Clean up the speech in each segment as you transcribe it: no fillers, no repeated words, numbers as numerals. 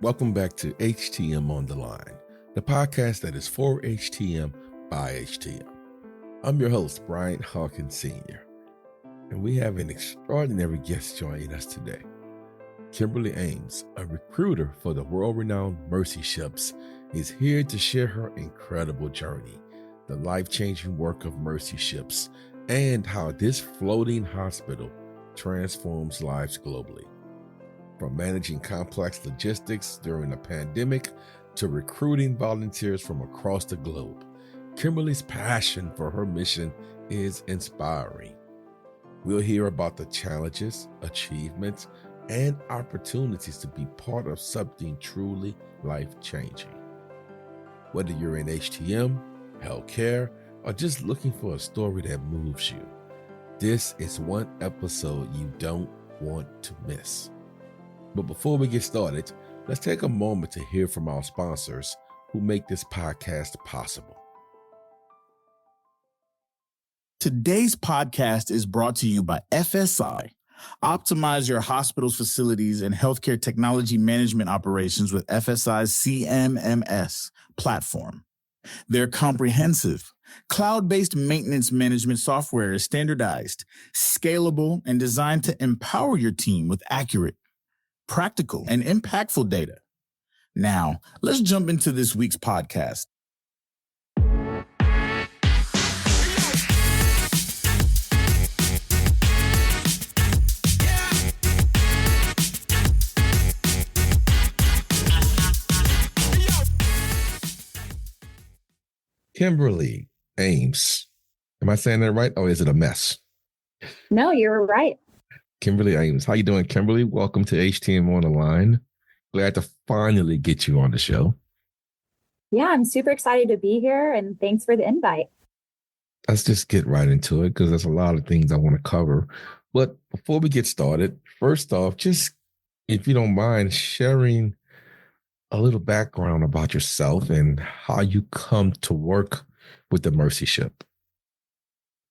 Welcome back to HTM on the Line, the podcast that is for HTM by HTM. I'm your host, Brian Hawkins Sr., and we have an extraordinary guest joining us today. Kimberly Ames, a recruiter for the world-renowned Mercy Ships, is here to share her incredible journey, the life-changing work of Mercy Ships, and how this floating hospital transforms lives globally. From managing complex logistics during a pandemic to recruiting volunteers from across the globe, Kimberly's passion for her mission is inspiring. We'll hear about the challenges, achievements, and opportunities to be part of something truly life-changing. Whether you're in HTM, healthcare, or just looking for a story that moves you, this is one episode you don't want to miss. But before we get started, let's take a moment to hear from our sponsors who make this podcast possible. Today's podcast is brought to you by FSI. Optimize your hospital's facilities and healthcare technology management operations with FSI's CMMS platform. Their comprehensive, cloud-based maintenance management software is standardized, scalable, and designed to empower your team with accurate, practical, and impactful data. Now, let's jump into this week's podcast. Kimberly Ames. Am I saying that right, or is it a mess? No, you're right. Kimberly Ames. How you doing, Kimberly? Welcome to HTM on the Line. Glad to finally get you on the show. Yeah, I'm super excited to be here, and thanks for the invite. Let's just get right into it because there's a lot of things I want to cover. But before we get started, first off, just if you don't mind sharing a little background about yourself and how you come to work with the Mercy Ship.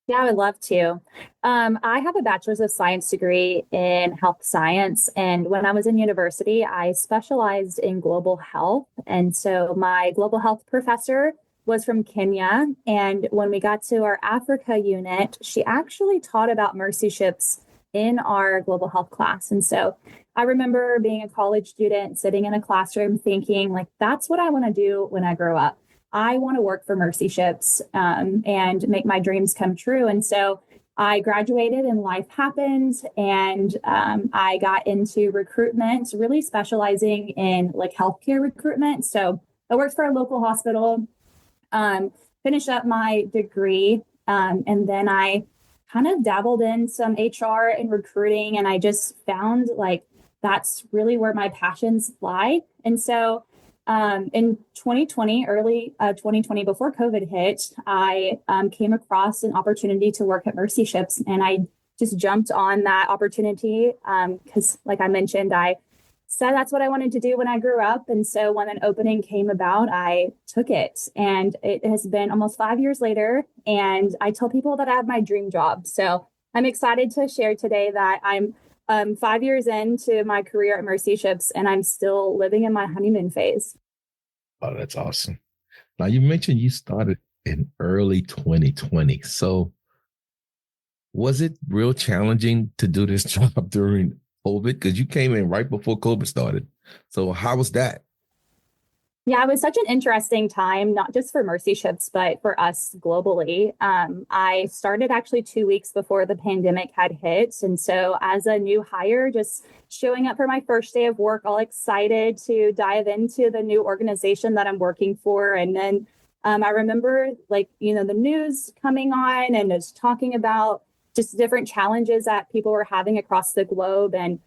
Yeah, I would love to. I have a bachelor's of science degree in health science. And when I was in university, I specialized in global health. And so my global health professor was from Kenya. And when we got to our Africa unit, she actually taught about Mercy Ships in our global health class. And so I remember being a college student sitting in a classroom thinking, like, that's what I want to do when I grow up. I want to work for Mercy Ships and make my dreams come true. And so I graduated and life happened, and I got into recruitment, really specializing in like healthcare recruitment. So I worked for a local hospital, finished up my degree, and then I kind of dabbled in some HR and recruiting, and I just found like that's really where my passions lie. And so in 2020, early 2020, before COVID hit, I came across an opportunity to work at Mercy Ships, and I just jumped on that opportunity because, like I mentioned, I said that's what I wanted to do when I grew up. And so when an opening came about, I took it, and it has been almost 5 years later. And I tell people that I have my dream job. So I'm excited to share today that I'm 5 years into my career at Mercy Ships, and I'm still living in my honeymoon phase. Oh, that's awesome. Now, you mentioned you started in early 2020. So was it real challenging to do this job during COVID? Because you came in right before COVID started. So how was that? Yeah, it was such an interesting time, not just for Mercy Ships, but for us globally. I started actually 2 weeks before the pandemic had hit. And so as a new hire, just showing up for my first day of work, all excited to dive into the new organization that I'm working for. And then I remember the news coming on and just talking about just different challenges that people were having across the globe. And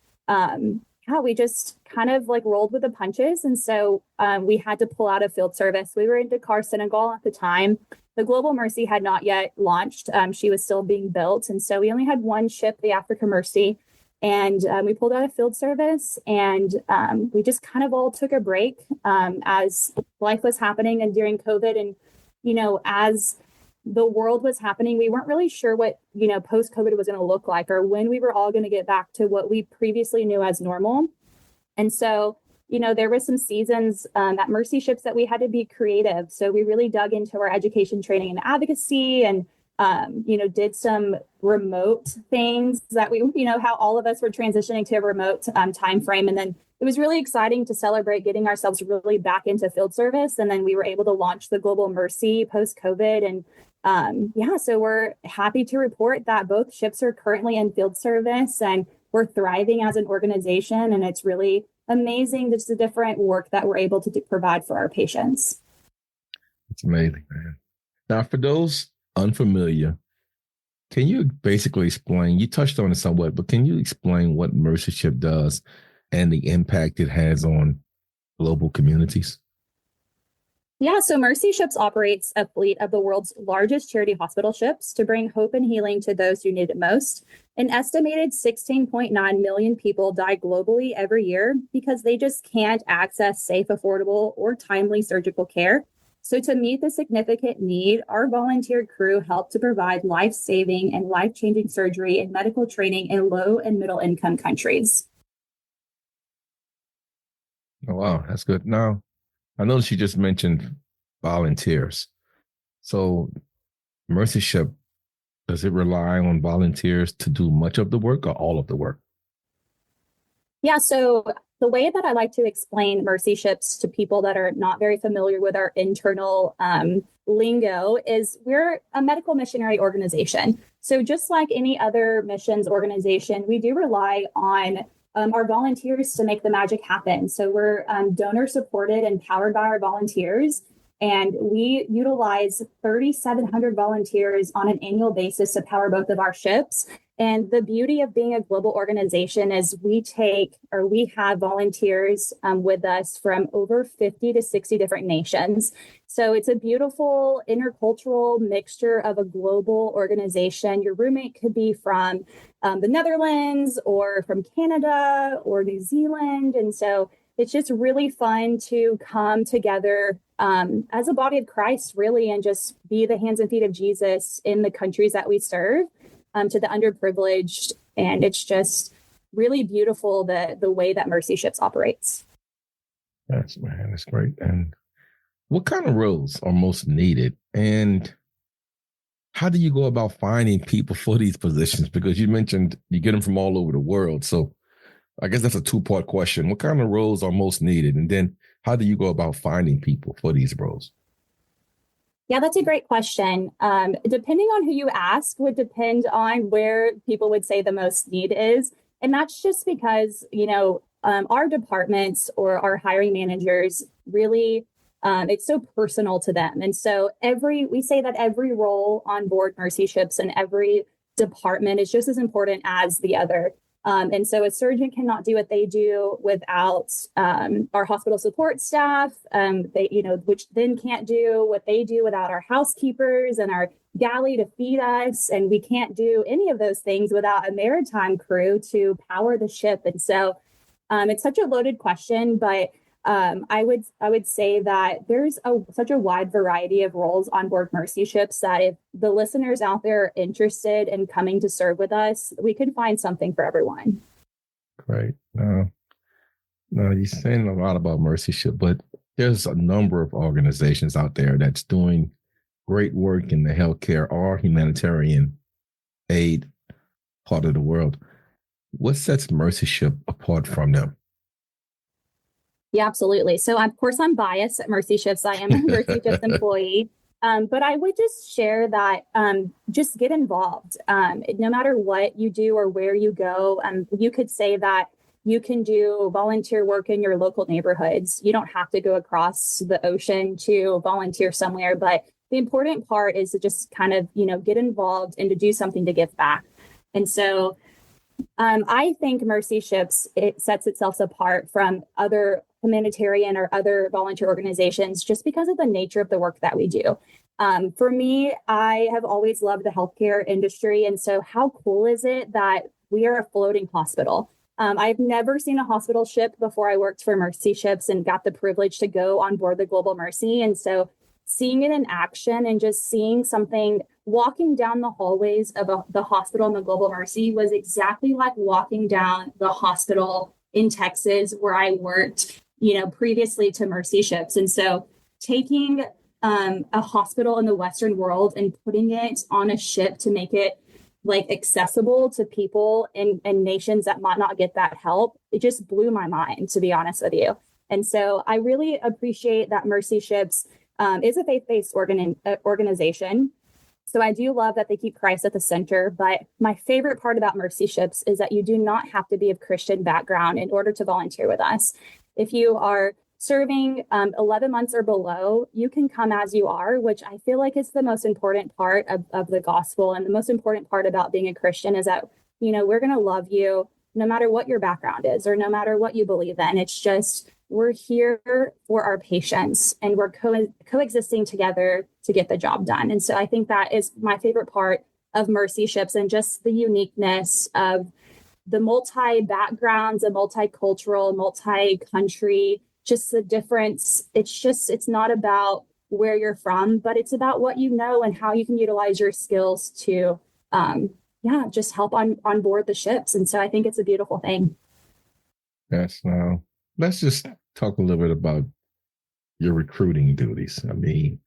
we just kind of like rolled with the punches. And so we had to pull out of field service. We were in Dakar, Senegal at the time. The Global Mercy had not yet launched. She was still being built. And so we only had one ship, the Africa Mercy. And we pulled out of field service, and we just kind of all took a break as life was happening and during COVID. And, as the world was happening, we weren't really sure what, post-COVID was going to look like or when we were all going to get back to what we previously knew as normal. And so there was some seasons at Mercy Ships that we had to be creative. So we really dug into our education, training, and advocacy, and did some remote things that how all of us were transitioning to a remote time frame. And then it was really exciting to celebrate getting ourselves really back into field service. And then we were able to launch the Global Mercy post-COVID. And so we're happy to report that both ships are currently in field service and we're thriving as an organization. And it's really amazing just the different work that we're able to provide for our patients. It's amazing, man. Now, for those unfamiliar, can you basically explain, you touched on it somewhat, but can you explain what Mercy Ship does and the impact it has on global communities? Yeah, so Mercy Ships operates a fleet of the world's largest charity hospital ships to bring hope and healing to those who need it most. An estimated 16.9 million people die globally every year because they just can't access safe, affordable, or timely surgical care. So to meet the significant need, our volunteer crew help to provide life-saving and life-changing surgery and medical training in low and middle-income countries. Oh, wow, that's good. Now, I noticed you just mentioned volunteers. So Mercy Ship, does it rely on volunteers to do much of the work or all of the work? Yeah, so the way that I like to explain Mercy Ships to people that are not very familiar with our internal lingo is we're a medical missionary organization. So just like any other missions organization, we do rely on our volunteers to make the magic happen. So we're donor supported and powered by our volunteers. And we utilize 3,700 volunteers on an annual basis to power both of our ships. And the beauty of being a global organization is we have volunteers with us from over 50 to 60 different nations. So it's a beautiful intercultural mixture of a global organization. Your roommate could be from the Netherlands or from Canada or New Zealand. And so it's just really fun to come together as a body of Christ, really, and just be the hands and feet of Jesus in the countries that we serve, to the underprivileged. And it's just really beautiful the way that Mercy Ships operates. That's great. And what kind of roles are most needed? And how do you go about finding people for these positions? Because you mentioned you get them from all over the world. So I guess that's a two-part question. What kind of roles are most needed? And then how do you go about finding people for these roles? Yeah, that's a great question. Depending on who you ask would depend on where people would say the most need is. And that's just because, our departments or our hiring managers really, it's so personal to them. And so we say that every role on board Mercy Ships and every department is just as important as the other. And so a surgeon cannot do what they do without our hospital support staff, which then can't do what they do without our housekeepers and our galley to feed us. And we can't do any of those things without a maritime crew to power the ship. And so it's such a loaded question, but I would say that there's such a wide variety of roles on board Mercy Ships that if the listeners out there are interested in coming to serve with us, we could find something for everyone. Great. Now you're saying a lot about Mercy Ship, but there's a number of organizations out there that's doing great work in the healthcare or humanitarian aid part of the world. What sets Mercy Ship apart from them? Yeah, absolutely. So, of course, I'm biased at Mercy Ships. I am a Mercy Ships employee. But I would just share that just get involved. No matter what you do or where you go, you could say that you can do volunteer work in your local neighborhoods. You don't have to go across the ocean to volunteer somewhere. But the important part is to just kind of, get involved and to do something to give back. And so I think Mercy Ships, it sets itself apart from other humanitarian or other volunteer organizations just because of the nature of the work that we do. For me, I have always loved the healthcare industry. And so how cool is it that we are a floating hospital? I've never seen a hospital ship before I worked for Mercy Ships and got the privilege to go on board the Global Mercy. And so seeing it in action and just seeing something, walking down the hallways of the hospital in the Global Mercy was exactly like walking down the hospital in Texas where I worked previously to Mercy Ships. And so taking a hospital in the Western world and putting it on a ship to make it like accessible to people in nations that might not get that help, it just blew my mind, to be honest with you. And so I really appreciate that Mercy Ships is a faith-based organization. So I do love that they keep Christ at the center. But my favorite part about Mercy Ships is that you do not have to be of Christian background in order to volunteer with us. If you are serving 11 months or below, you can come as you are, which I feel like is the most important part of the gospel. And the most important part about being a Christian is that, we're going to love you no matter what your background is or no matter what you believe in. It's just, we're here for our patients and we're coexisting together to get the job done. And so I think that is my favorite part of Mercy Ships, and just the uniqueness of the multi-backgrounds, the multicultural, multi-country, just the difference. It's not about where you're from, but it's about what you know and how you can utilize your skills to, just help on board the ships. And so I think it's a beautiful thing. Yes. Now, let's just talk a little bit about your recruiting duties. I mean,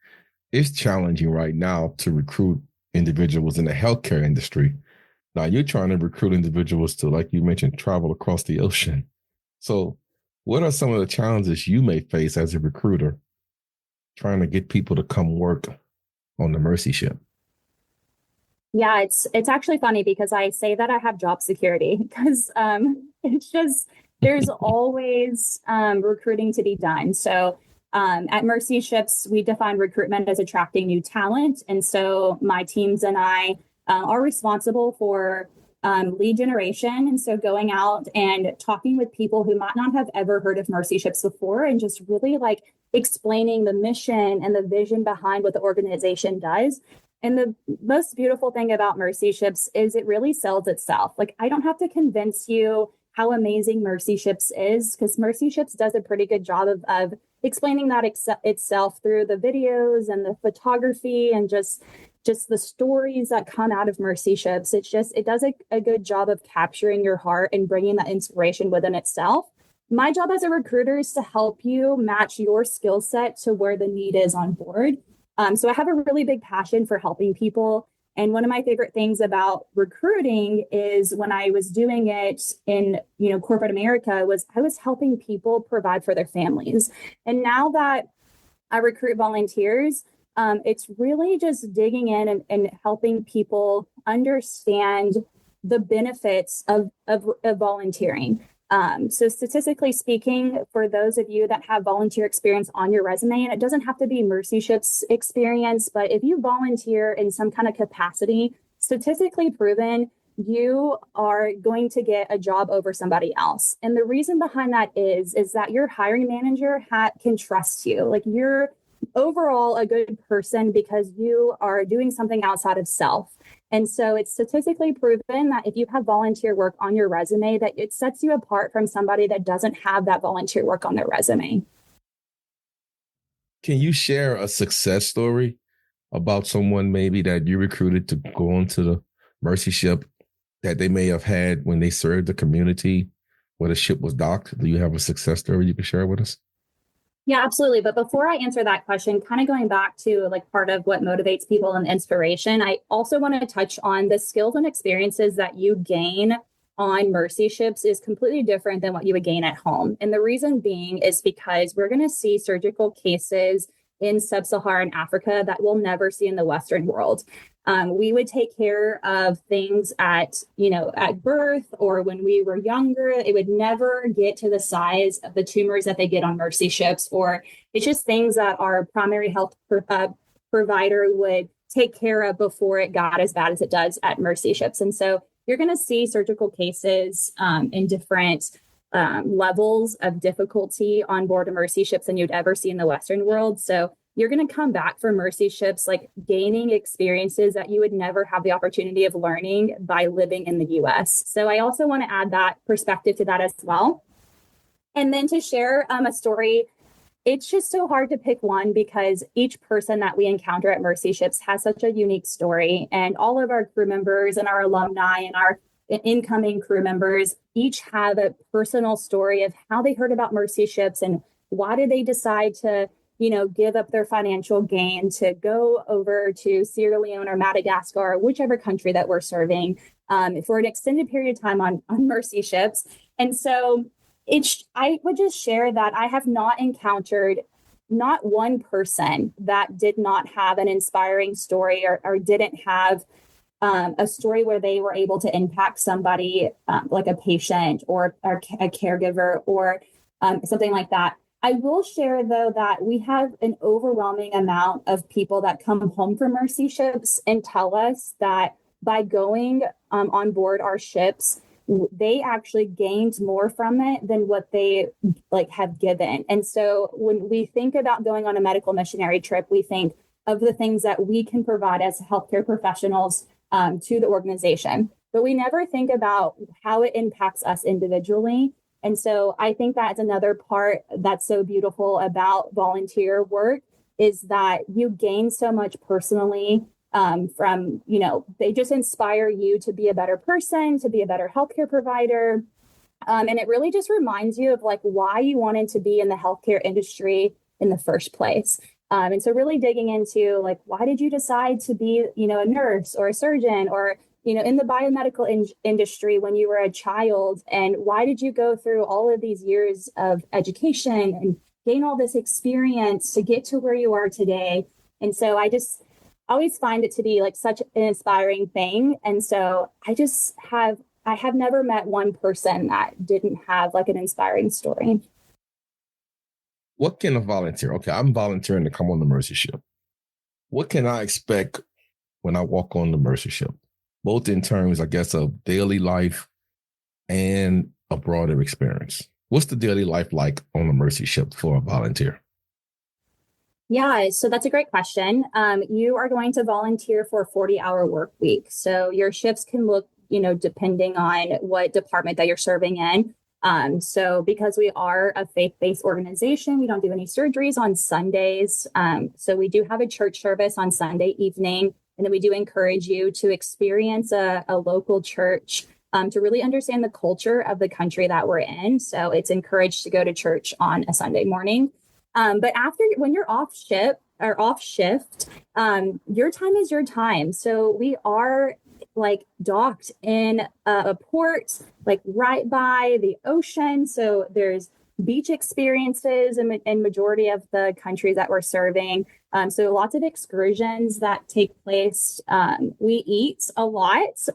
it's challenging right now to recruit individuals in the healthcare industry. Now, you're trying to recruit individuals to, like you mentioned, travel across the ocean. So what are some of the challenges you may face as a recruiter trying to get people to come work on the Mercy Ship? Yeah, it's actually funny because I say that I have job security because it's just, there's always recruiting to be done. So at Mercy Ships, we define recruitment as attracting new talent. And so my teams and I are responsible for lead generation. And so going out and talking with people who might not have ever heard of Mercy Ships before, and just really like explaining the mission and the vision behind what the organization does. And the most beautiful thing about Mercy Ships is it really sells itself. Like, I don't have to convince you how amazing Mercy Ships is, because Mercy Ships does a pretty good job of explaining that itself through the videos and the photography and just the stories that come out of Mercy Ships. It does a good job of capturing your heart and bringing that inspiration within itself. My job as a recruiter is to help you match your skill set to where the need is on board. So I have a really big passion for helping people. And one of my favorite things about recruiting is when I was doing it in, corporate America, was I was helping people provide for their families. And now that I recruit volunteers, it's really just digging in and helping people understand the benefits of volunteering. So statistically speaking, for those of you that have volunteer experience on your resume, and it doesn't have to be Mercy Ships experience, but if you volunteer in some kind of capacity, statistically proven, you are going to get a job over somebody else. And the reason behind that is that your hiring manager can trust you. Like, you're overall a good person because you are doing something outside of self. And so it's statistically proven that if you have volunteer work on your resume, that it sets you apart from somebody that doesn't have that volunteer work on their resume. Can you share a success story about someone maybe that you recruited to go onto the Mercy Ship that they may have had when they served the community where the ship was docked? Do you have a success story you can share with us? Yeah, absolutely. But before I answer that question, kind of going back to like part of what motivates people and inspiration, I also want to touch on the skills and experiences that you gain on Mercy Ships is completely different than what you would gain at home. And the reason being is because we're going to see surgical cases in sub-Saharan Africa that we'll never see in the Western world. We would take care of things at birth or when we were younger. It would never get to the size of the tumors that they get on Mercy Ships, or it's just things that our primary health provider would take care of before it got as bad as it does at Mercy Ships. And so you're going to see surgical cases in different levels of difficulty on board of Mercy Ships than you'd ever see in the Western world. So you're going to come back from Mercy Ships like gaining experiences that you would never have the opportunity of learning by living in the US. So I also want to add that perspective to that as well. And then to share a story, it's just so hard to pick one because each person that we encounter at Mercy Ships has such a unique story. And all of our crew members and our alumni and our incoming crew members each have a personal story of how they heard about mercy ships and why did they decide to, give up their financial gain to go over to Sierra Leone or Madagascar, or whichever country that we're serving, for an extended period of time on mercy ships. And so I would just share that I have not encountered not one person that did not have an inspiring story or didn't have a story where they were able to impact somebody, like a patient or a caregiver or something like that. I will share, though, that we have an overwhelming amount of people that come home from mercy ships and tell us that by going on board our ships, they actually gained more from it than what they have given. And so when we think about going on a medical missionary trip, we think of the things that we can provide as healthcare professionals to the organization, but we never think about how it impacts us individually. And so I think that's another part that's so beautiful about volunteer work is that you gain so much personally from, they just inspire you to be a better person, to be a better healthcare provider. And it really just reminds you of why you wanted to be in the healthcare industry in the first place. And so really digging into why did you decide to be, a nurse or a surgeon or, in the biomedical industry when you were a child, and why did you go through all of these years of education and gain all this experience to get to where you are today? And so I just always find it to be such an inspiring thing. And so I have never met one person that didn't have an inspiring story. What can a volunteer? Okay, I'm volunteering to come on the mercy ship. What can I expect when I walk on the mercy ship? Both in terms, I guess, of daily life and a broader experience. What's the daily life like on a mercy ship for a volunteer? Yeah, so that's a great question. You are going to volunteer for a 40-hour work week. So your shifts can look, depending on what department that you're serving in. So because we are a faith-based organization, we don't do any surgeries on Sundays. So we do have a church service on Sunday evening. And then we do encourage you to experience a local church to really understand the culture of the country that we're in. So it's encouraged to go to church on a Sunday morning. But when you're off shift, your time is your time. So we are docked in a port, right by the ocean. So there's beach experiences in majority of the countries that we're serving. So lots of excursions that take place. We eat a lot. So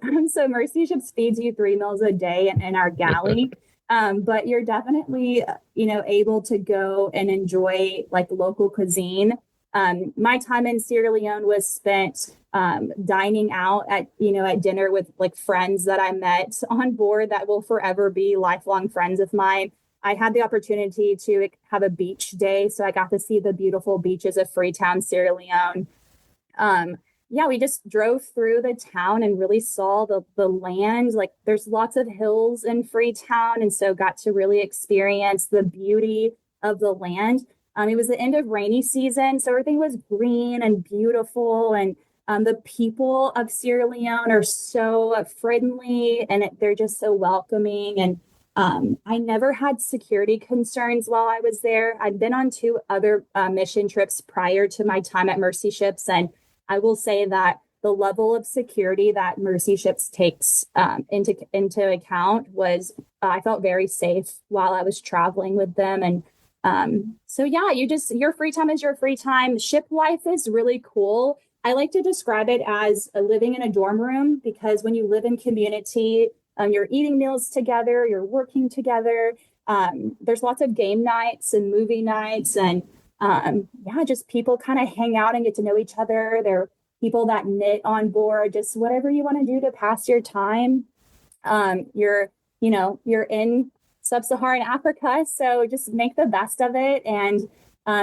Mercy Ships feeds you 3 meals a day in our galley. But you're definitely, able to go and enjoy local cuisine. My time in Sierra Leone was spent dining out at dinner with friends that I met on board that will forever be lifelong friends of mine. I had the opportunity to have a beach day, so I got to see the beautiful beaches of Freetown, Sierra Leone. We just drove through the town and really saw the land. There's lots of hills in Freetown, and so got to really experience the beauty of the land. It was the end of rainy season, so everything was green and beautiful, and the people of Sierra Leone are so friendly, and they're just so welcoming. And I never had security concerns while I was there. I'd been on 2 other mission trips prior to my time at Mercy Ships, and I will say that the level of security that Mercy Ships takes into account was, I felt very safe while I was traveling with them. And your free time is your free time. Ship life is really cool. I like to describe it as living in a dorm room, because when you live in community, you're eating meals together, you're working together. There's lots of game nights and movie nights, and just people kind of hang out and get to know each other. There are people that knit on board, just whatever you want to do to pass your time. You're in sub-Saharan Africa, so just make the best of it. And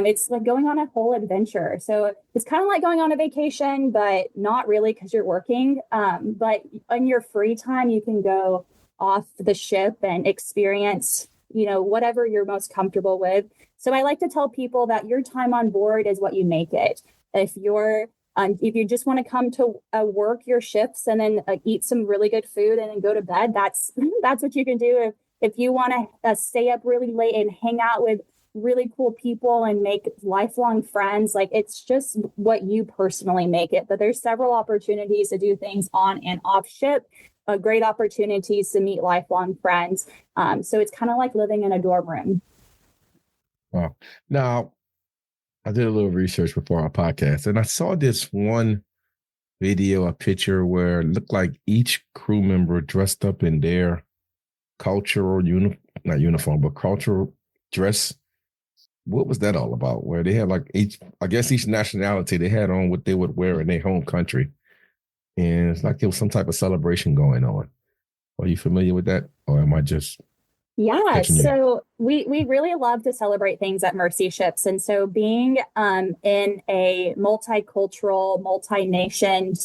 it's like going on a whole adventure. So it's kind of like going on a vacation, but not really, because you're working. But on your free time, you can go off the ship and experience, whatever you're most comfortable with. So I like to tell people that your time on board is what you make it. If you're If you just want to come to work your shifts and then eat some really good food and then go to bed, that's that's what you can do. If you want to stay up really late and hang out with really cool people and make lifelong friends, like it's just what you personally make it. But there's several opportunities to do things on and off ship, great opportunities to meet lifelong friends. So it's kind of like living in a dorm room. Wow. Now, I did a little research before our podcast, and I saw this one video, a picture where it looked like each crew member dressed up in their cultural not uniform, but cultural dress. What was that all about? Where they had like each nationality, they had on what they would wear in their home country. And it's like there was some type of celebration going on. Are you familiar with that? Or am I just Yeah, so we really love to celebrate things at Mercy Ships. And so being in a multicultural, multi-nationed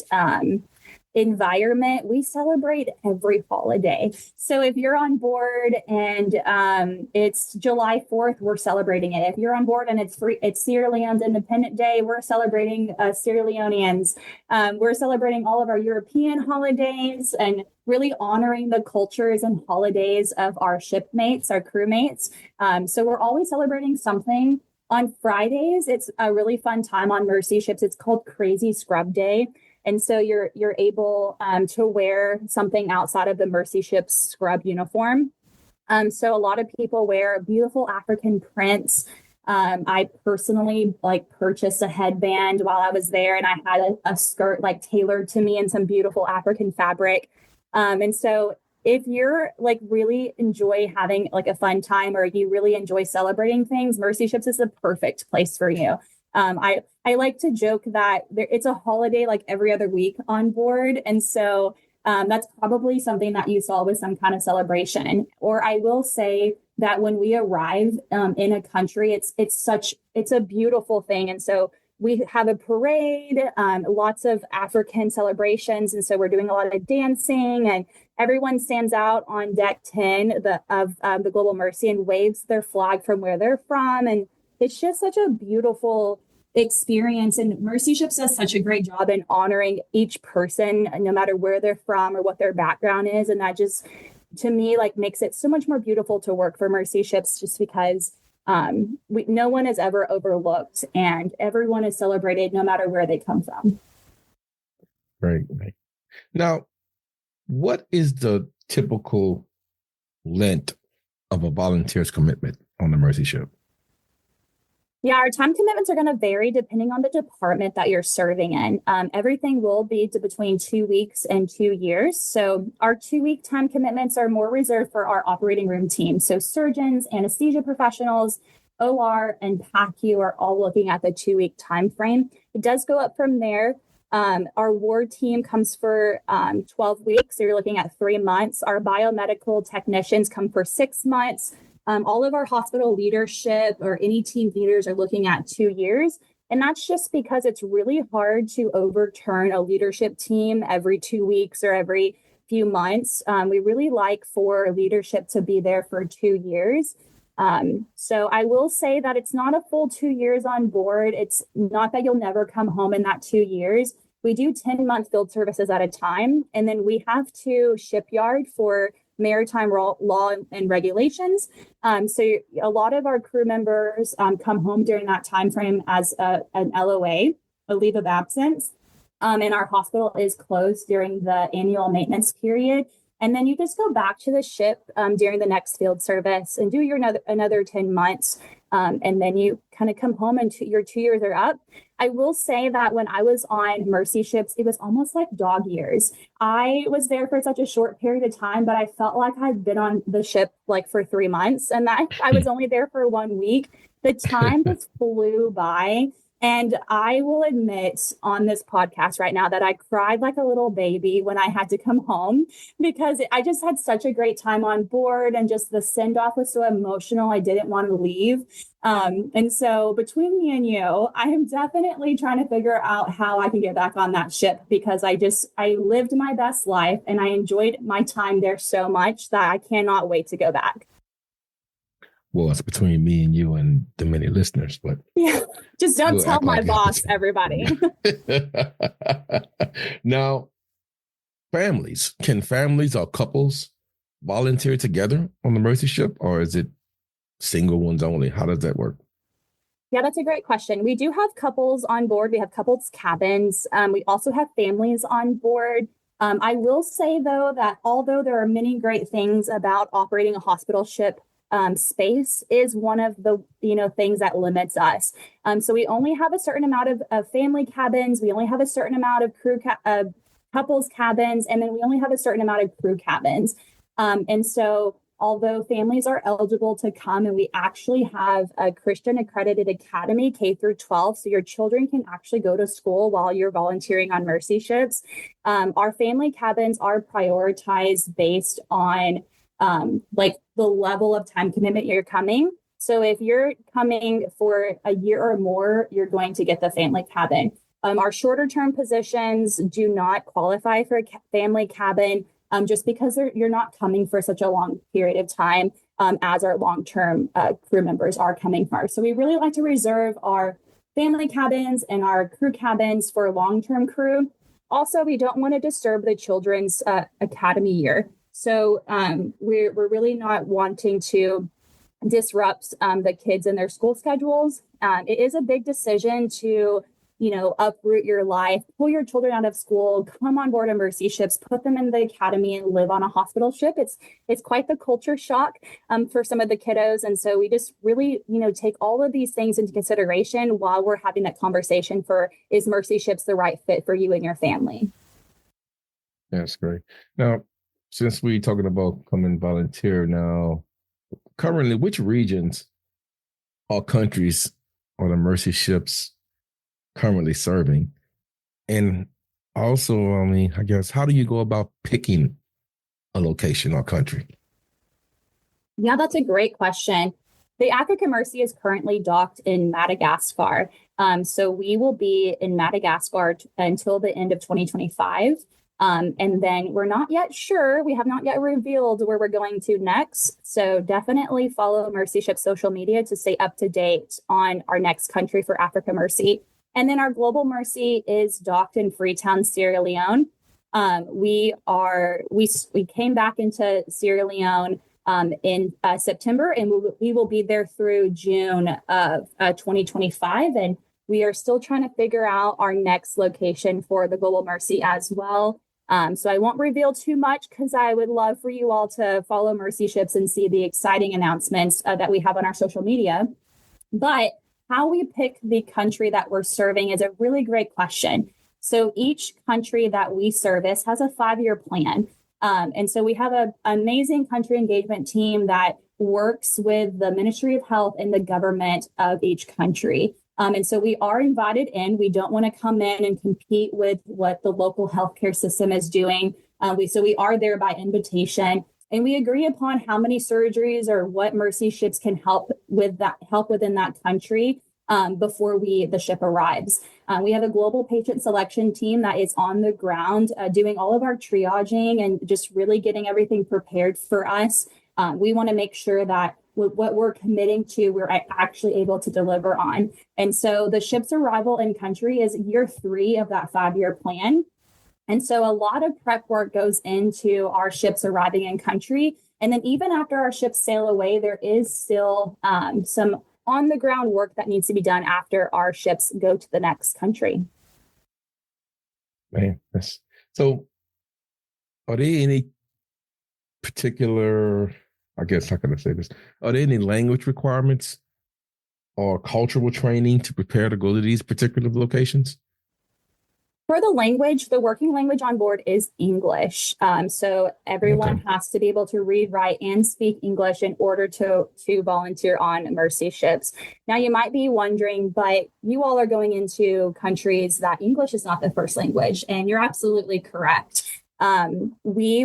environment, we celebrate every holiday. So if you're on board and it's July 4th, we're celebrating it. If you're on board and it's Sierra Leone's Independence Day, we're celebrating Sierra Leoneans. We're celebrating all of our European holidays and really honoring the cultures and holidays of our shipmates, our crewmates. So we're always celebrating something. On Fridays, it's a really fun time on Mercy Ships. It's called Crazy Scrub Day. And so you're able to wear something outside of the Mercy Ships scrub uniform. So a lot of people wear beautiful African prints. I personally purchased a headband while I was there, and I had a skirt tailored to me in some beautiful African fabric. And so if you're really enjoy having a fun time, or you really enjoy celebrating things, Mercy Ships is the perfect place for you. I like to joke that it's a holiday like every other week on board. And so that's probably something that you saw with some kind of celebration. Or I will say that when we arrive in a country, it's a beautiful thing. And so we have a parade, lots of African celebrations. And so we're doing a lot of dancing, and everyone stands out on deck 10 of the Global Mercy and waves their flag from where they're from. And it's just such a beautiful experience. And Mercy Ships does such a great job in honoring each person, no matter where they're from or what their background is. And that just, to me, makes it so much more beautiful to work for Mercy Ships, just because no one is ever overlooked and everyone is celebrated no matter where they come from. Right. Now, what is the typical length of a volunteer's commitment on the Mercy Ship? Yeah, our time commitments are going to vary depending on the department that you're serving in. Everything will be between 2 weeks and 2 years. So our 2-week time commitments are more reserved for our operating room team. So surgeons, anesthesia professionals, OR, and PACU are all looking at the 2-week time frame. It does go up from there. Our ward team comes for 12 weeks. So you're looking at 3 months. Our biomedical technicians come for 6 months. All of our hospital leadership or any team leaders are looking at 2 years. And that's just because it's really hard to overturn a leadership team every 2 weeks or every few months. We really like for leadership to be there for 2 years. So I will say that it's not a full 2 years on board. It's not that you'll never come home in that 2 years. We do 10-month field services at a time. And then we have to shipyard for maritime law and regulations. So a lot of our crew members come home during that time frame as an LOA, a leave of absence. And our hospital is closed during the annual maintenance period. And then you just go back to the ship during the next field service and do your another 10 months. And then you kind of come home and your 2 years are up. I will say that when I was on Mercy Ships, it was almost like dog years. I was there for such a short period of time, but I felt like I'd been on the ship for 3 months, and that I was only there for 1 week. The time just flew by. And I will admit on this podcast right now that I cried like a little baby when I had to come home, because I just had such a great time on board, and just the send off was so emotional. I didn't want to leave. And so between me and you, I am definitely trying to figure out how I can get back on that ship, because I lived my best life and I enjoyed my time there so much that I cannot wait to go back. Well, it's between me and you and the many listeners, but Yeah, just don't we'll tell act my like boss, it's everybody. now, families. Can families or couples volunteer together on the Mercy Ship, or is it single ones only? How does that work? Yeah, that's a great question. We do have couples on board. We have couples cabins. We also have families on board. I will say, though, that although there are many great things about operating a hospital ship, space is one of the things that limits us. So we only have a certain amount of family cabins. We only have a certain amount of couples cabins, and then we only have a certain amount of crew cabins. And so although families are eligible to come, and we actually have a Christian accredited academy, K through 12, so your children can actually go to school while you're volunteering on Mercy Ships. Our family cabins are prioritized based on like the level of time commitment you're coming. So if you're coming for a year or more, you're going to get the family cabin. Our shorter term positions do not qualify for a family cabin. Just because you're not coming for such a long period of time as our long-term crew members are coming for. So we really like to reserve our family cabins and our crew cabins for long-term crew. Also, we don't want to disturb the children's academy year. So we're really not wanting to disrupt the kids and their school schedules. It is a big decision to uproot your life, pull your children out of school, come on board a Mercy Ships, put them in the academy and live on a hospital ship. It's quite the culture shock for some of the kiddos. And so we just really, take all of these things into consideration while we're having that conversation for, is Mercy Ships the right fit for you and your family? That's great. Now, since we're talking about coming volunteer now, currently, which regions or countries are the Mercy Ships currently serving? And also, I guess, how do you go about picking a location or country? Yeah, that's a great question. The Africa Mercy is currently docked in Madagascar. So we will be in Madagascar until the end of 2025. And then we're not yet sure. We have not yet revealed where we're going to next. So definitely follow Mercy Ship social media to stay up to date on our next country for Africa Mercy. And then our Global Mercy is docked in Freetown, Sierra Leone. We came back into Sierra Leone in September, and we will be there through June of 2025. And we are still trying to figure out our next location for the Global Mercy as well. So I won't reveal too much because I would love for you all to follow Mercy Ships and see the exciting announcements that we have on our social media. But how we pick the country that we're serving is a really great question. So each country that we service has a 5-year plan. And so we have an amazing country engagement team that works with the Ministry of Health and the government of each country. And so we are invited in. We don't want to come in and compete with what the local healthcare system is doing. So we are there by invitation. And we agree upon how many surgeries or what Mercy Ships can help within that country before the ship arrives. We have a global patient selection team that is on the ground doing all of our triaging and just really getting everything prepared for us. We want to make sure that what we're committing to, we're actually able to deliver on. And so the ship's arrival in country is year 3 of that 5-year plan. And so a lot of prep work goes into our ships arriving in country. And then even after our ships sail away, there is still some on the ground work that needs to be done after our ships go to the next country. Man, so are there any particular, I guess, how can I say this? Are there any language requirements or cultural training to prepare to go to these particular locations? For the language, the working language on board is English. So everyone has to be able to read, write, and speak English in order to volunteer on Mercy Ships. Now, you might be wondering, but you all are going into countries that English is not the first language, and you're absolutely correct. We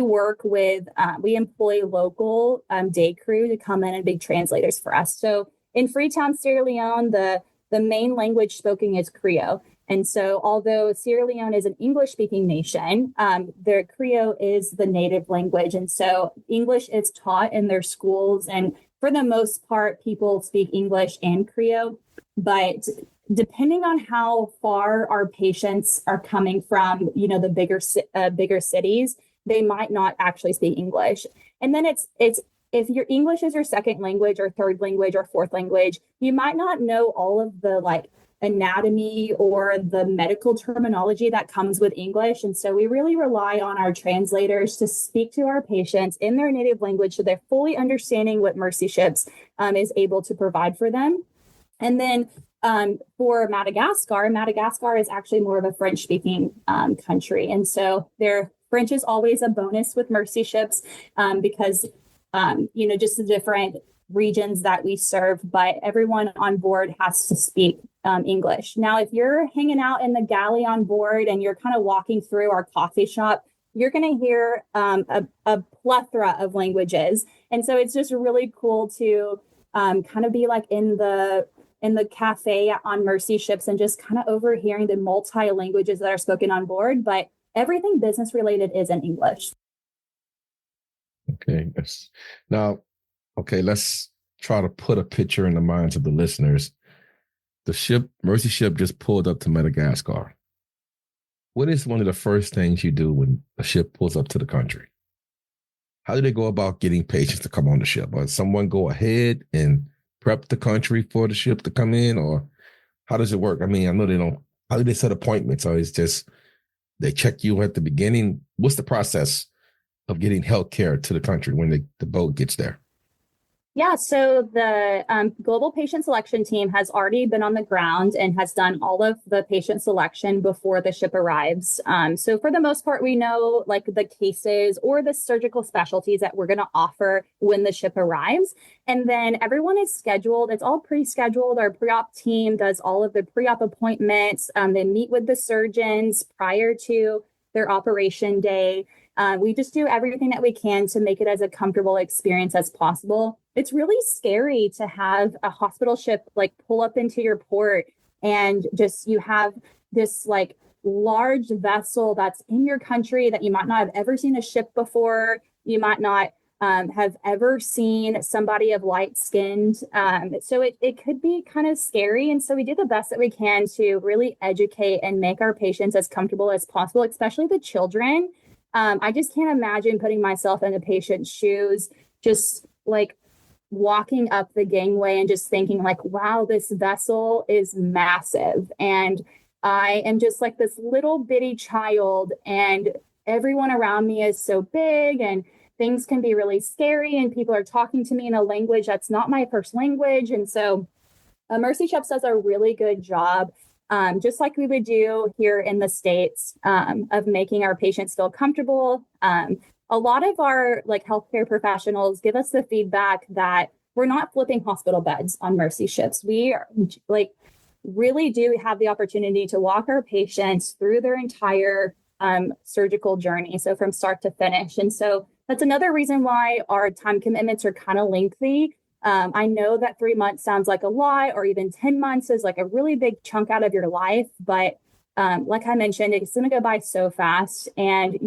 employ local day crew to come in and be translators for us. So in Freetown, Sierra Leone, the main language spoken is Creole. And so although Sierra Leone is an English-speaking nation, their Creole is the native language. And so English is taught in their schools, and for the most part, people speak English and Creole, but depending on how far our patients are coming from, the bigger cities, they might not actually speak English. And then it's if your English is your second language or third language or fourth language, you might not know all of the anatomy or the medical terminology that comes with English. And so we really rely on our translators to speak to our patients in their native language so they're fully understanding what Mercy Ships is able to provide for them. And then for Madagascar is actually more of a French-speaking country. And so their French is always a bonus with Mercy Ships because, just the different regions that we serve, but everyone on board has to speak English. Now, if you're hanging out in the galley on board and you're kind of walking through our coffee shop, you're going to hear a plethora of languages. And so it's just really cool to kind of be in the cafe on Mercy Ships and just kind of overhearing the multi languages that are spoken on board. But everything business related is in English. Okay. Now, let's try to put a picture in the minds of the listeners. The Mercy Ship just pulled up to Madagascar. What is one of the first things you do when a ship pulls up to the country? How do they go about getting patients to come on the ship? Or does someone go ahead and prep the country for the ship to come in? Or how does it work? I mean, I know they don't. How do they set appointments? Or it's just they check you at the beginning? What's the process of getting health care to the country when the boat gets there? Yeah, so the global patient selection team has already been on the ground and has done all of the patient selection before the ship arrives. So for the most part, we know the cases or the surgical specialties that we're going to offer when the ship arrives. And then everyone is scheduled. It's all pre-scheduled. Our pre-op team does all of the pre-op appointments. They meet with the surgeons prior to their operation day. We just do everything that we can to make it as a comfortable experience as possible. It's really scary to have a hospital ship pull up into your port and just you have this large vessel that's in your country that you might not have ever seen a ship before. You might not have ever seen somebody of light skinned. So it could be kind of scary. And so we do the best that we can to really educate and make our patients as comfortable as possible, especially the children. I just can't imagine putting myself in a patient's shoes, just walking up the gangway and just thinking wow, this vessel is massive. And I am just this little bitty child and everyone around me is so big and things can be really scary and people are talking to me in a language that's not my first language. And so Mercy Ships does a really good job, just like we would do here in the States, of making our patients feel comfortable. A lot of our healthcare professionals give us the feedback that we're not flipping hospital beds on Mercy Ships. We really do have the opportunity to walk our patients through their entire surgical journey. So from start to finish. And so that's another reason why our time commitments are kind of lengthy. I know that 3 months sounds like a lot, or even 10 months is a really big chunk out of your life. But like I mentioned, it's going to go by so fast, and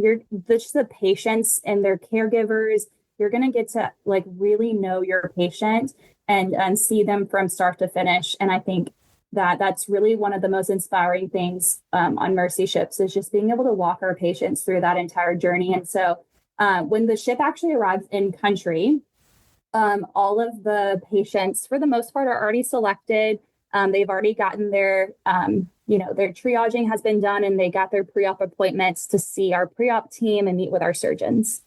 just the patients and their caregivers, you're going to get to really know your patient and see them from start to finish. And I think that's really one of the most inspiring things on Mercy Ships is just being able to walk our patients through that entire journey. And so when the ship actually arrives in country, all of the patients, for the most part, are already selected. They've already gotten their triaging has been done, and they got their pre-op appointments to see our pre-op team and meet with our surgeons.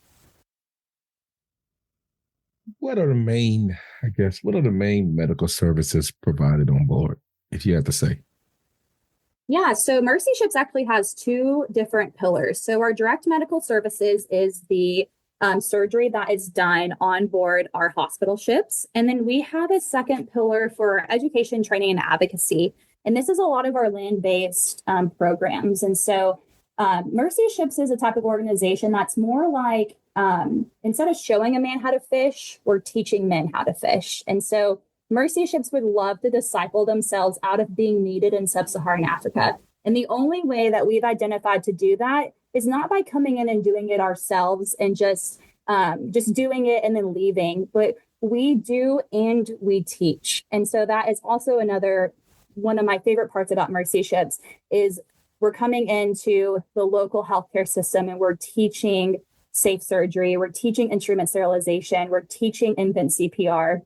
What are the main medical services provided on board, if you have to say? Yeah, so Mercy Ships actually has two different pillars. So our direct medical services is the surgery that is done on board our hospital ships. And then we have a second pillar for education, training, and advocacy. And this is a lot of our land-based programs. And so Mercy Ships is a type of organization that's more instead of showing a man how to fish, we're teaching men how to fish. And so Mercy Ships would love to disciple themselves out of being needed in sub-Saharan Africa. And the only way that we've identified to do that is not by coming in and doing it ourselves and just doing it and then leaving, but we do and we teach. And so that is also another one of my favorite parts about Mercy Ships is we're coming into the local healthcare system and we're teaching safe surgery, we're teaching instrument sterilization, we're teaching infant CPR,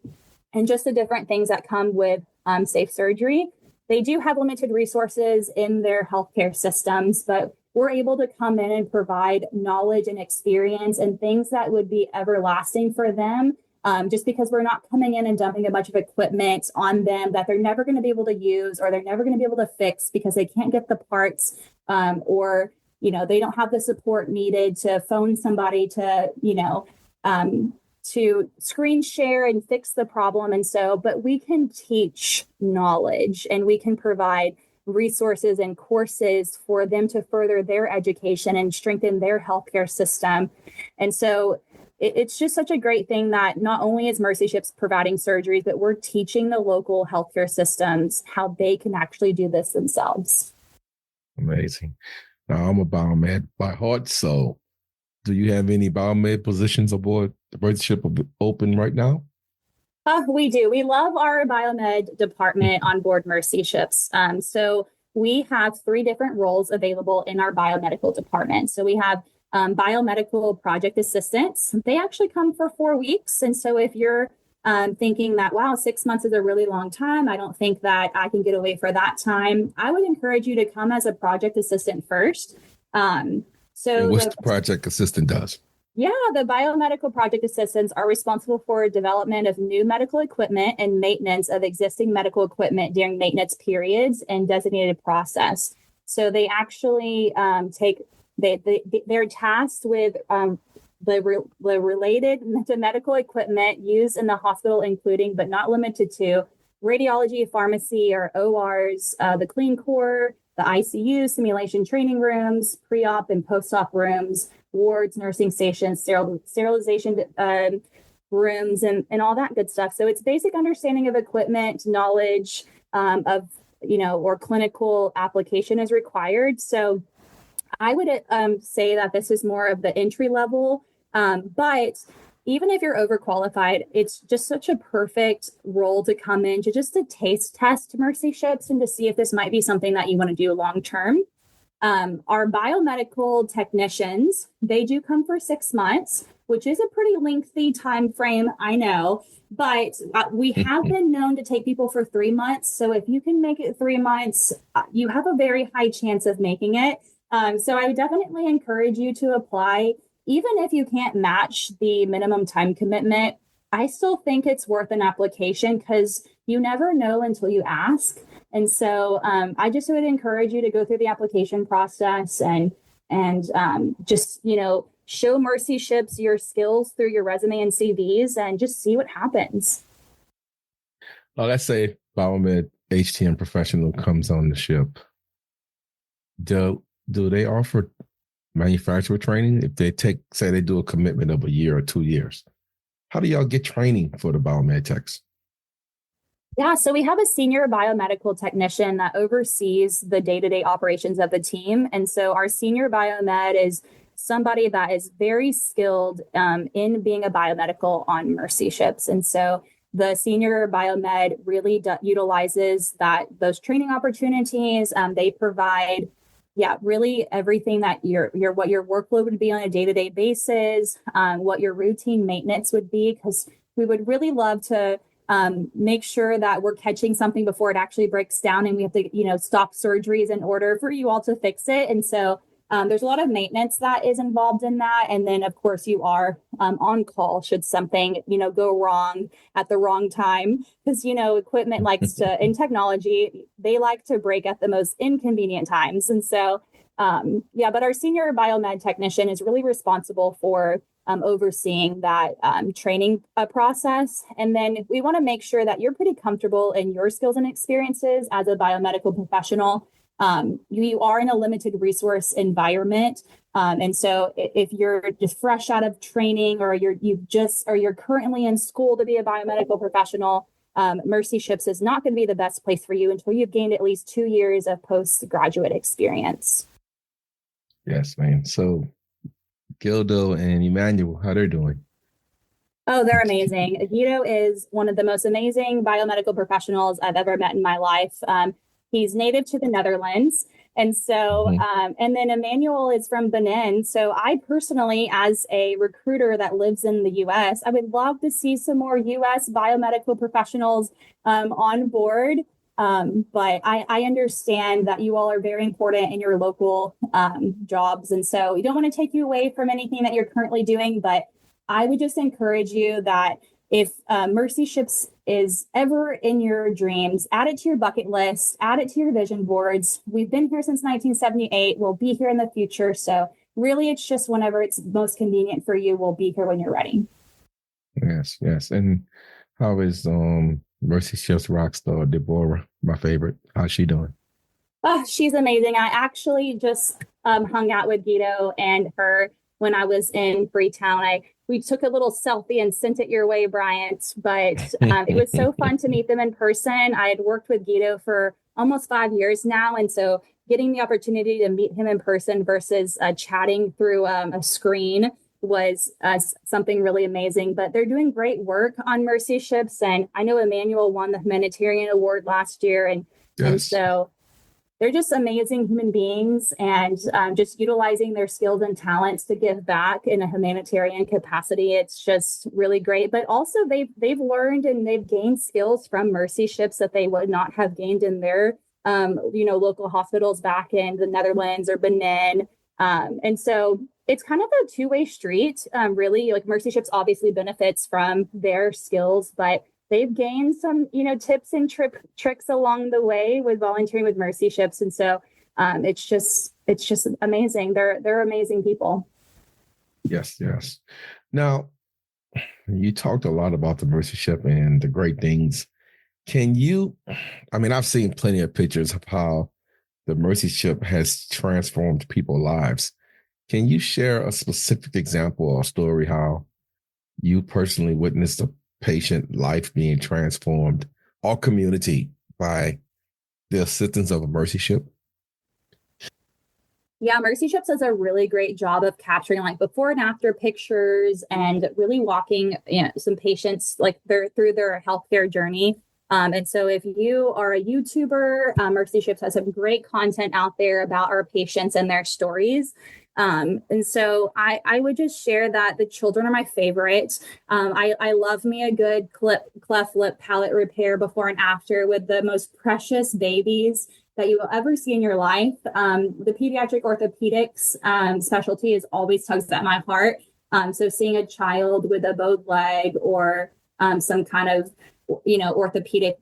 and just the different things that come with safe surgery. They do have limited resources in their healthcare systems, but we're able to come in and provide knowledge and experience and things that would be everlasting for them. Just because we're not coming in and dumping a bunch of equipment on them that they're never going to be able to use or they're never going to be able to fix because they can't get the parts or, they don't have the support needed to phone somebody to, to screen share and fix the problem. And so, but we can teach knowledge and we can provide resources and courses for them to further their education and strengthen their healthcare system. And so it's just such a great thing that not only is Mercy Ships providing surgeries, but we're teaching the local healthcare systems how they can actually do this themselves. Amazing. Now, I'm a biomed by heart, so do you have any biomed positions aboard the Mercy Ship open right now? We do. We love our biomed department on board Mercy Ships. So we have 3 different roles available in our biomedical department. So we have biomedical project assistants. They actually come for 4 weeks. And so if you're thinking that, wow, 6 months is a really long time, I don't think that I can get away for that time, I would encourage you to come as a project assistant first. And what's the project assistant does? Yeah, the biomedical project assistants are responsible for development of new medical equipment and maintenance of existing medical equipment during maintenance periods and designated process. So they actually they're tasked with the related to medical equipment used in the hospital, including but not limited to radiology, pharmacy or ORs, the clean core, the ICU, simulation training rooms, pre-op and post-op rooms, wards, nursing stations, sterilization rooms, and all that good stuff. So it's basic understanding of equipment, knowledge or clinical application is required. So I would say that this is more of the entry level, but even if you're overqualified, it's just such a perfect role to come in to taste test Mercy Ships and to see if this might be something that you want to do long term. Our biomedical technicians, they do come for 6 months, which is a pretty lengthy time frame, I know, but we have been known to take people for 3 months. So if you can make it 3 months, you have a very high chance of making it. So I would definitely encourage you to apply. Even if you can't match the minimum time commitment, I still think it's worth an application because you never know until you ask. And so I just would encourage you to go through the application process and just, show Mercy Ships your skills through your resume and CVs and just see what happens. Well, let's say biomed HTM professional comes on the ship. Do they offer manufacturer training if they say they do a commitment of a year or 2 years? How do y'all get training for the biomed techs? Yeah, so we have a senior biomedical technician that oversees the day-to-day operations of the team. And so our senior biomed is somebody that is very skilled in being a biomedical on Mercy Ships. And so the senior biomed really utilizes those training opportunities. They provide really everything that what your workload would be on a day-to-day basis, what your routine maintenance would be, because we would really love to make sure that we're catching something before it actually breaks down and we have to, stop surgeries in order for you all to fix it. And so there's a lot of maintenance that is involved in that. And then, of course, you are on call should something, go wrong at the wrong time. Because, equipment likes to, in technology, they like to break at the most inconvenient times. And so, but our senior biomed technician is really responsible for overseeing that training process. And then we want to make sure that you're pretty comfortable in your skills and experiences as a biomedical professional. You are in a limited resource environment. And so if you're just fresh out of training or you're currently in school to be a biomedical professional, Mercy Ships is not going to be the best place for you until you've gained at least 2 years of postgraduate experience. Yes, man. So Gildo and Emmanuel, how they're doing? Oh, they're amazing. Guido is one of the most amazing biomedical professionals I've ever met in my life. He's native to the Netherlands. And so, Mhm. and then Emmanuel is from Benin. So I personally, as a recruiter that lives in the US, I would love to see some more US biomedical professionals on board. But I understand that you all are very important in your local jobs. And so we don't want to take you away from anything that you're currently doing, but I would just encourage you that if Mercy Ships is ever in your dreams, add it to your bucket list, add it to your vision boards. We've been here since 1978. We'll be here in the future. So really, it's just whenever it's most convenient for you, we'll be here when you're ready. Yes, yes. And how is Mercy Shift's rock star Deborah, my favorite? How's she doing? Oh, she's amazing. I actually just hung out with Guido and her when I was in Freetown. We took a little selfie and sent it your way, Bryant. But it was so fun to meet them in person. I had worked with Guido for almost 5 years now, and so getting the opportunity to meet him in person versus chatting through a screen was something really amazing. But they're doing great work on Mercy Ships, and I know Emmanuel won the humanitarian award last year, and Yes. so they're just amazing human beings and just utilizing their skills and talents to give back in a humanitarian capacity. It's just really great. But also they've learned and they've gained skills from Mercy Ships that they would not have gained in their local hospitals back in the Netherlands or Benin. And so it's kind of a two-way street, really. Like Mercy Ships obviously benefits from their skills, but they've gained some, tips and tricks along the way with volunteering with Mercy Ships. And so it's just amazing. They're amazing people. Yes, yes. Now, you talked a lot about the Mercy Ship and the great things. I've seen plenty of pictures of how the Mercy Ship has transformed people's lives. Can you share a specific example or story how you personally witnessed a patient life being transformed or community by the assistance of a Mercy Ship? Yeah, Mercy Ships does a really great job of capturing like before and after pictures and really walking some patients like through their healthcare journey. And so if you are a YouTuber, Mercy Ships has some great content out there about our patients and their stories. And so I would just share that the children are my favorite. I love me a good cleft lip palate repair before and after with the most precious babies that you will ever see in your life. The pediatric orthopedics specialty is always tugs at my heart. So seeing a child with a bowed leg or some kind of orthopedic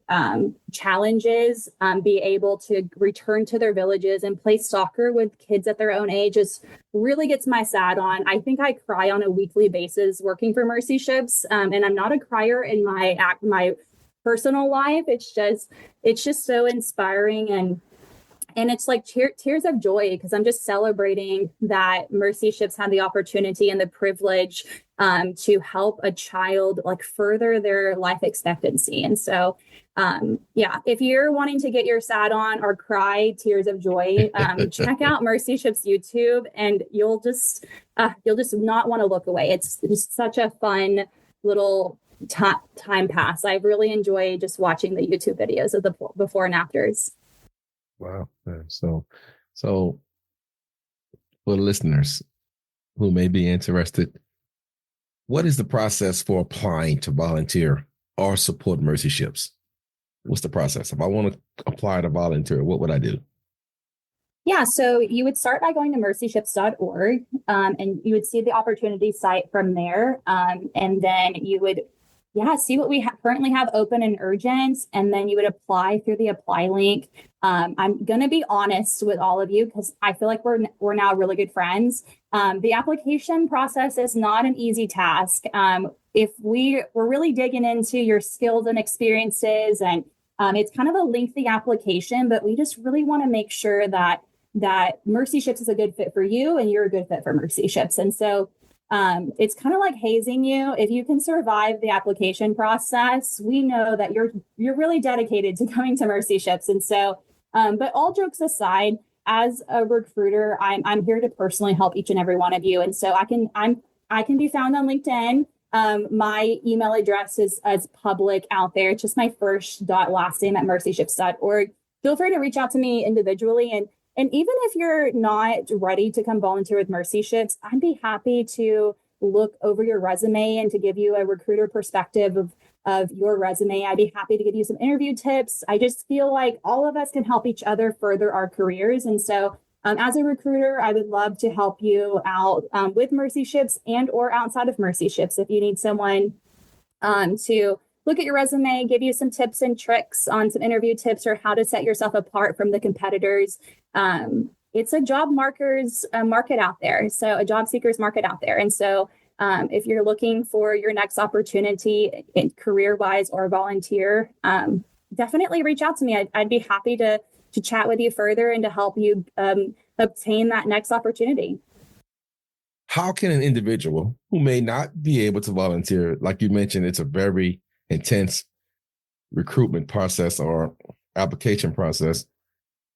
challenges, be able to return to their villages and play soccer with kids at their own age just really gets my sad on. I think I cry on a weekly basis working for Mercy Ships, and I'm not a crier in my personal life. It's just so inspiring and it's like tears of joy because I'm just celebrating that Mercy Ships had the opportunity and the privilege to help a child like further their life expectancy. And so, if you're wanting to get your sad on or cry tears of joy, check out Mercy Ships YouTube, and you'll just not want to look away. It's such a fun little time pass. I really enjoy just watching the YouTube videos of the before and afters. Wow. So for the listeners who may be interested, what is the process for applying to volunteer or support Mercy Ships? What's the process? If I want to apply to volunteer, what would I do? Yeah, so you would start by going to mercyships.org and you would see the opportunity site from there. And then you would see what we currently have open and urgent. And then you would apply through the apply link. I'm going to be honest with all of you because I feel like we're now really good friends. The application process is not an easy task. If we're really digging into your skills and experiences, and it's kind of a lengthy application, but we just really want to make sure that Mercy Ships is a good fit for you and you're a good fit for Mercy Ships. And so it's kind of like hazing you. If you can survive the application process, we know that you're really dedicated to going to Mercy Ships. And so, but all jokes aside, as a recruiter, I'm here to personally help each and every one of you. And so I can be found on LinkedIn. My email address is as public out there. It's just my first dot last name at mercyships.org. Feel free to reach out to me individually. And even if you're not ready to come volunteer with Mercy Ships, I'd be happy to look over your resume and to give you a recruiter perspective of your resume. I'd be happy to give you some interview tips. I just feel like all of us can help each other further our careers. And so as a recruiter, I would love to help you out with Mercy Ships and or outside of Mercy Ships. If you need someone to look at your resume, give you some tips and tricks on some interview tips or how to set yourself apart from the competitors. It's a job markers market out there. So a job seekers market out there. And so if you're looking for your next opportunity career-wise or volunteer, definitely reach out to me. I'd be happy to chat with you further and to help you obtain that next opportunity. How can an individual who may not be able to volunteer, like you mentioned, it's a very intense recruitment process or application process,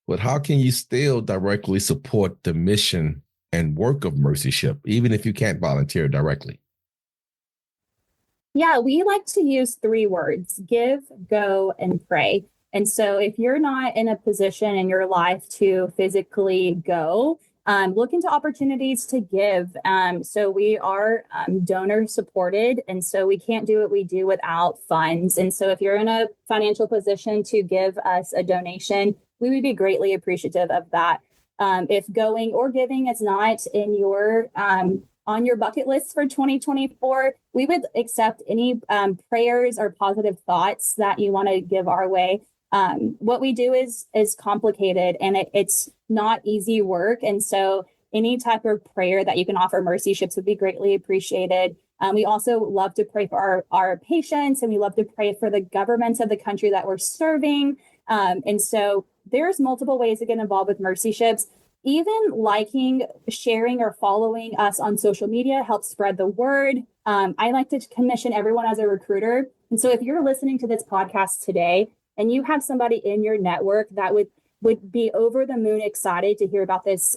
but how can you still directly support the mission and work of Mercy Ship, even if you can't volunteer directly? Yeah, we like to use 3 words: give, go, and pray. And so if you're not in a position in your life to physically go, look into opportunities to give. So we are donor supported. And so we can't do what we do without funds. And so if you're in a financial position to give us a donation, we would be greatly appreciative of that. If going or giving is not in your on your bucket list for 2024, we would accept any prayers or positive thoughts that you want to give our way. What we do is complicated and it's not easy work. And so any type of prayer that you can offer Mercy Ships would be greatly appreciated. We also love to pray for our patients, and we love to pray for the governments of the country that we're serving. And so there's multiple ways to get involved with Mercy Ships. Even liking, sharing, or following us on social media helps spread the word. I like to commission everyone as a recruiter. And so if you're listening to this podcast today and you have somebody in your network that would be over the moon excited to hear about this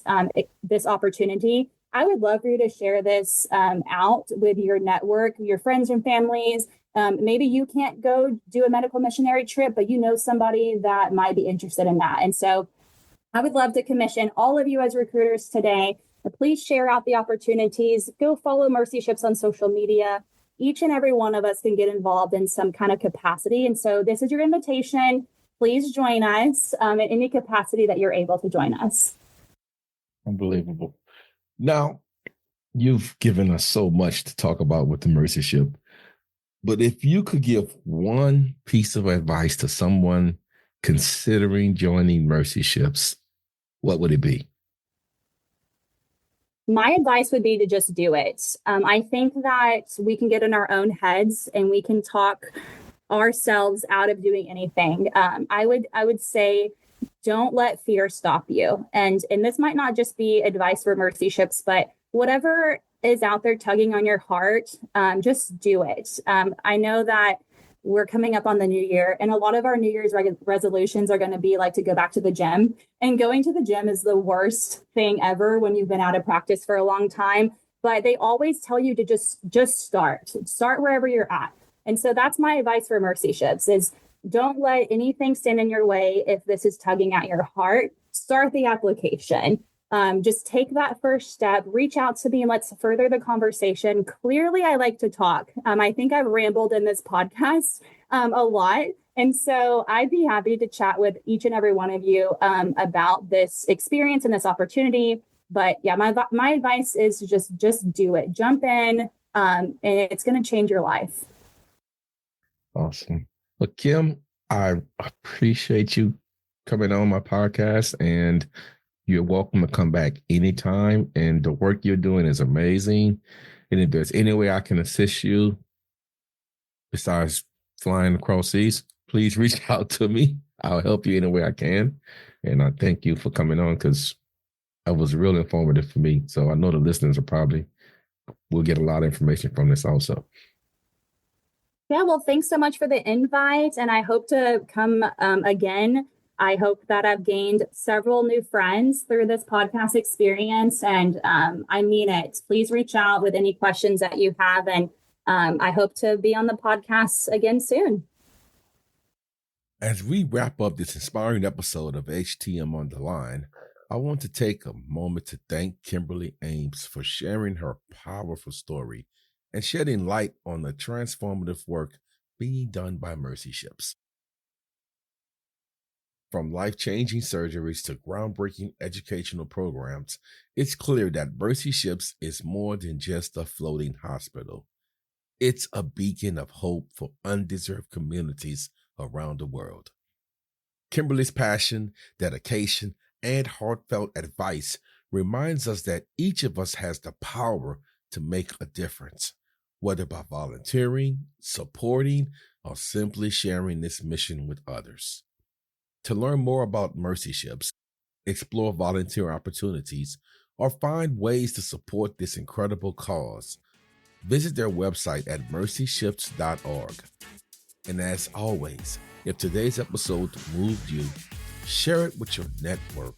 opportunity, I would love for you to share this out with your network, your friends and families. Maybe you can't go do a medical missionary trip, but you know somebody that might be interested in that. And so I would love to commission all of you as recruiters today. Please share out the opportunities. Go follow Mercy Ships on social media. Each and every one of us can get involved in some kind of capacity. And so this is your invitation. Please join us in any capacity that you're able to join us. Unbelievable. Now, you've given us so much to talk about with the Mercy Ship, but if you could give one piece of advice to someone considering joining Mercy Ships, what would it be? My advice would be to just do it. I think that we can get in our own heads and we can talk ourselves out of doing anything. I would say, don't let fear stop you. And this might not just be advice for Mercy Ships, but whatever is out there tugging on your heart, just do it. I know that we're coming up on the new year, and a lot of our New Year's resolutions are going to be like to go back to the gym. And going to the gym is the worst thing ever when you've been out of practice for a long time. But they always tell you to just start wherever you're at. And so that's my advice for Mercy Ships is don't let anything stand in your way. If this is tugging at your heart, start the application. Just take that first step, reach out to me, and let's further the conversation. Clearly, I like to talk. I think I've rambled in this podcast a lot. And so I'd be happy to chat with each and every one of you about this experience and this opportunity. But yeah, my advice is to just do it. Jump in, and it's going to change your life. Awesome. Well, Kim, I appreciate you coming on my podcast, and you're welcome to come back anytime. And the work you're doing is amazing. And if there's any way I can assist you besides flying across seas, please reach out to me. I'll help you any way I can. And I thank you for coming on because it was real informative for me. So I know the listeners will get a lot of information from this also. Yeah, well, thanks so much for the invite. And I hope to come again. I hope that I've gained several new friends through this podcast experience. And I mean it. Please reach out with any questions that you have. And I hope to be on the podcast again soon. As we wrap up this inspiring episode of HTM on the Line, I want to take a moment to thank Kimberly Ames for sharing her powerful story and shedding light on the transformative work being done by Mercy Ships. From life-changing surgeries to groundbreaking educational programs, it's clear that Mercy Ships is more than just a floating hospital. It's a beacon of hope for undeserved communities around the world. Kimberly's passion, dedication, and heartfelt advice reminds us that each of us has the power to make a difference, whether by volunteering, supporting, or simply sharing this mission with others. To learn more about Mercy Ships, explore volunteer opportunities, or find ways to support this incredible cause, visit their website at mercyships.org. And as always, if today's episode moved you, share it with your network,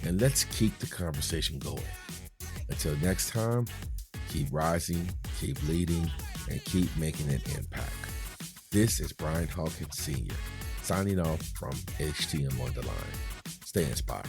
and let's keep the conversation going. Until next time, keep rising, keep leading, and keep making an impact. This is Brian Hawkins Sr., signing off from HTM on the Line. Stay inspired.